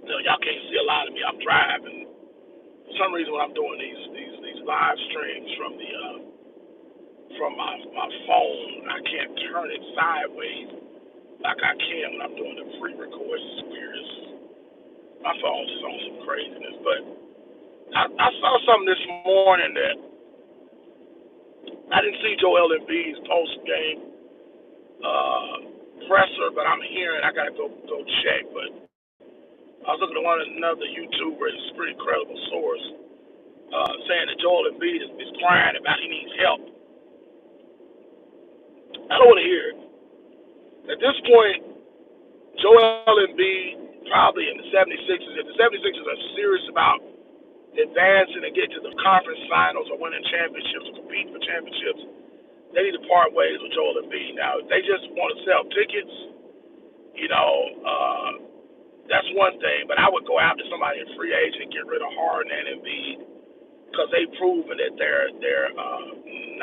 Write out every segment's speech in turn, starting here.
Y'all can't see a lot of me. I'm driving. For some reason, when I'm doing these live streams from the from my phone, I can't turn it sideways like I can when I'm doing the pre-record. It's weird. My phone's just on some craziness. But I saw something this morning that I didn't see Joel Embiid's post game presser, but I'm hearing I gotta go check. But I was looking at another YouTuber, it's a pretty credible source, saying that Joel Embiid is crying about he needs help. I don't want to hear it. At this point, Joel Embiid probably in the 76ers. If the 76ers are serious about advancing and get to the conference finals or winning championships or competing for championships, they need to part ways with Joel Embiid. Now, if they just want to sell tickets, you know, that's one thing. But I would go after somebody in free agent and get rid of Harden and Embiid because they've proven that they're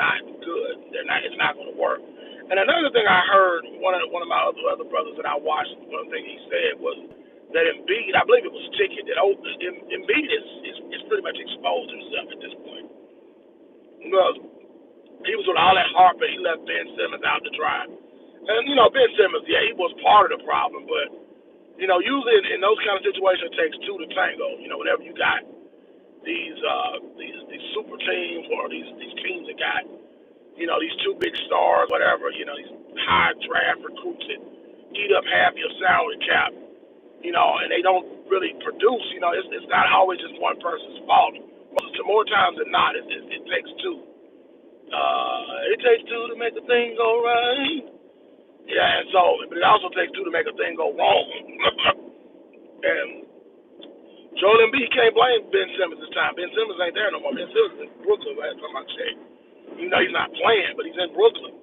not good. They're not. It's not going to work. And another thing I heard one of my other brothers that I watched, one thing he said was that Embiid, I believe it was Ticket, that Embiid is pretty much exposed himself at this point. Because he was with all that heart, but he left Ben Simmons out to dry. And Ben Simmons, yeah, he was part of the problem, but usually in those kind of situations, it takes two to tango. Whenever you got these super teams or these teams that got these two big stars, whatever, these high draft recruits that eat up half your salary cap, and they don't really produce. It's not always just one person's fault. More times than not, it takes two. It takes two to make a thing go right. Yeah, and so, but it also takes two to make a thing go wrong. And Joel Embiid can't blame Ben Simmons this time. Ben Simmons ain't there no more. Ben Simmons is in Brooklyn last time I checked. He's not playing, but he's in Brooklyn.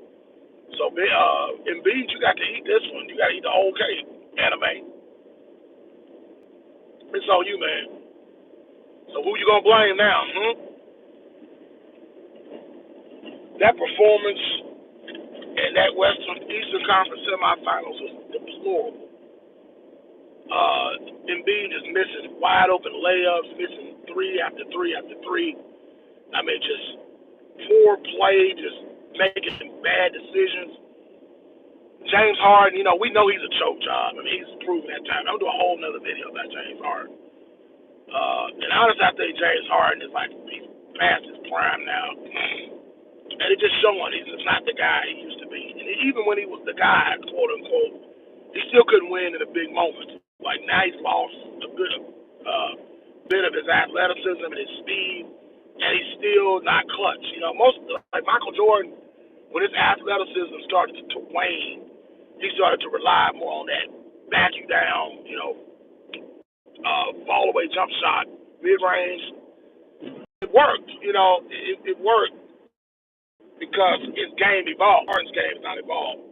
So, Embiid, you got to eat this one. You got to eat the whole cake, anime. It's on you, man. So who you gonna blame now? That performance in that Eastern Conference semifinals was deplorable. Embiid is missing wide open layups, missing three after three after three. I mean, just poor play, just making bad decisions. James Harden, we know he's a choke job. I mean, he's proven that time. I'm gonna do a whole nother video about James Harden. And honestly, I think James Harden is he's past his prime now. And it's just showing he's just not the guy he used to be. And even when he was the guy, quote unquote, he still couldn't win in the big moments. Like now he's lost a good bit of his athleticism and his speed, and he's still not clutch. Most like Michael Jordan, when his athleticism started to wane, he started to rely more on that back you down, fall away jump shot, mid range. It worked, it worked because his game evolved. Harden's game is not evolved.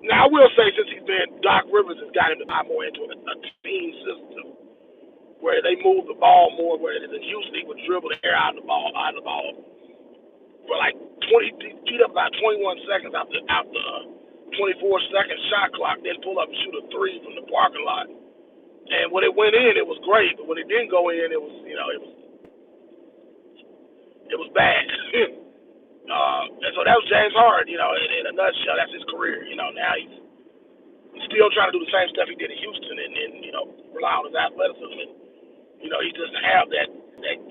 Now I will say, since he's been, Doc Rivers has got him to buy more into a team system where they move the ball more, where usually he would dribble the air out of the ball for like 20, beat up about 21 seconds after 24-second shot clock, then pull up and shoot a three from the parking lot. And when it went in, it was great, but when it didn't go in, it was bad. And so that was James Harden, in a nutshell. That's his career. Now he's still trying to do the same stuff he did in Houston and rely on his athleticism. And, he doesn't have that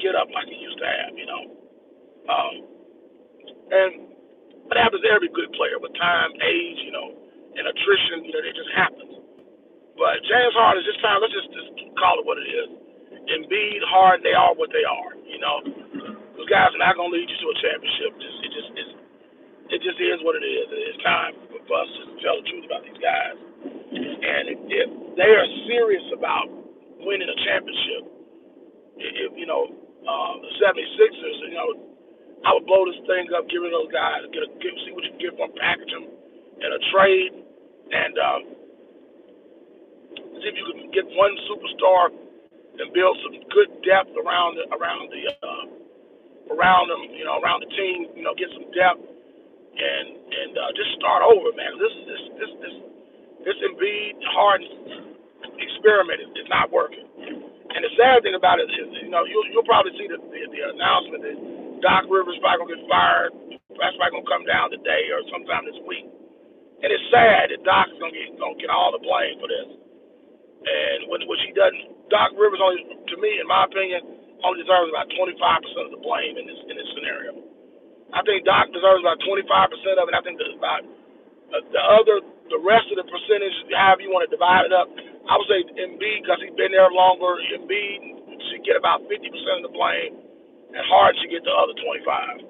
get up like he used to have, And what happens to every good player with time, age, and attrition, it just happens. But James Harden is this time, let's just call it what it is. Embiid, Harden, they are what they are, Those guys are not going to lead you to a championship. It just is what it is. It's time for us to tell the truth about these guys. And if they are serious about winning a championship, the 76ers, I would blow this thing up, get rid of those guys, see what you can get from them, package them in a trade, and see if you can get one superstar and build some good depth around them, around the team, get some depth and just start over, man. This Embiid Harden experiment is not working. And the sad thing about it is, you'll probably see the announcement that Doc Rivers probably gonna get fired. That's probably gonna come down today or sometime this week. And it's sad that Doc is gonna get all the blame for this. And when she doesn't, Doc Rivers only, to me, in my opinion, only deserves about 25% of the blame in this scenario. I think Doc deserves about 25% of it. I think there's about the rest of the percentage, however you want to divide it up. I would say Embiid, because he's been there longer. Embiid should get about 50% of the blame, and Hart should get the other 25.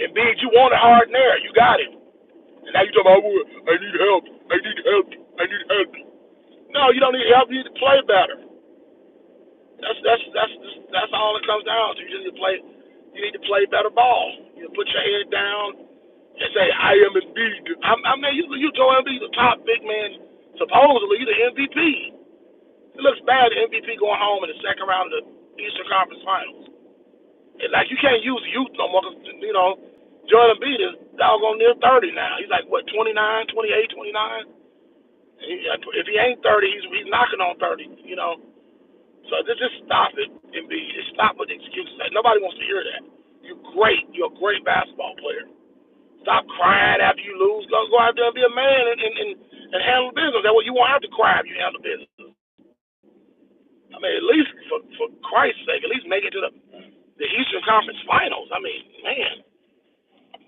Embiid, you wanted Hart there, you got him, and now you talking about, I need help, I need help, I need help. No, you don't need help. You need to play better. That's all it comes down to. You just need to play. You need to play better ball. You put your head down and say, I am Embiid. I mean, you Joel Embiid, the top big man, supposedly the MVP. It looks bad, the MVP going home in the second round of the Eastern Conference Finals. It's like you can't use youth no more because, Joel Embiid is doggone near 30 now. He's like, what, 29, 28, 29? If he ain't 30, he's knocking on 30. So just stop it, Embiid. Just stop with the excuses. Nobody wants to hear that. You're great. You're a great basketball player. Stop crying after you lose. Go out there and be a man and handle business. That way you won't have to cry if you handle business. I mean, at least for Christ's sake, at least make it to the Eastern Conference Finals. I mean, man,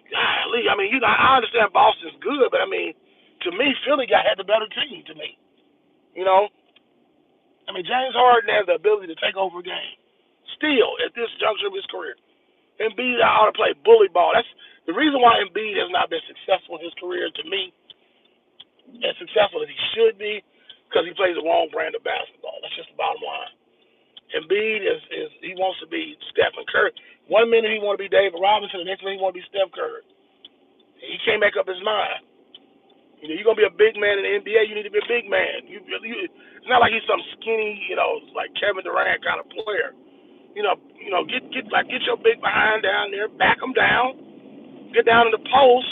golly. I mean, I understand Boston's good, but I mean, to me, Philly had the better team. To me, I mean, James Harden has the ability to take over a game. Still, at this juncture of his career, Embiid ought to play bully ball. That's the reason why Embiid has not been successful in his career, to me, as successful as he should be, because he plays the wrong brand of basketball. That's just the bottom line. Embiid he wants to be Stephen Curry. 1 minute he want to be David Robinson, the next minute he want to be Steph Curry. He can't make up his mind. You're gonna be a big man in the NBA. You need to be a big man. It's not like he's some skinny, like Kevin Durant kind of player. Get your big behind down there, back him down, get down in the post,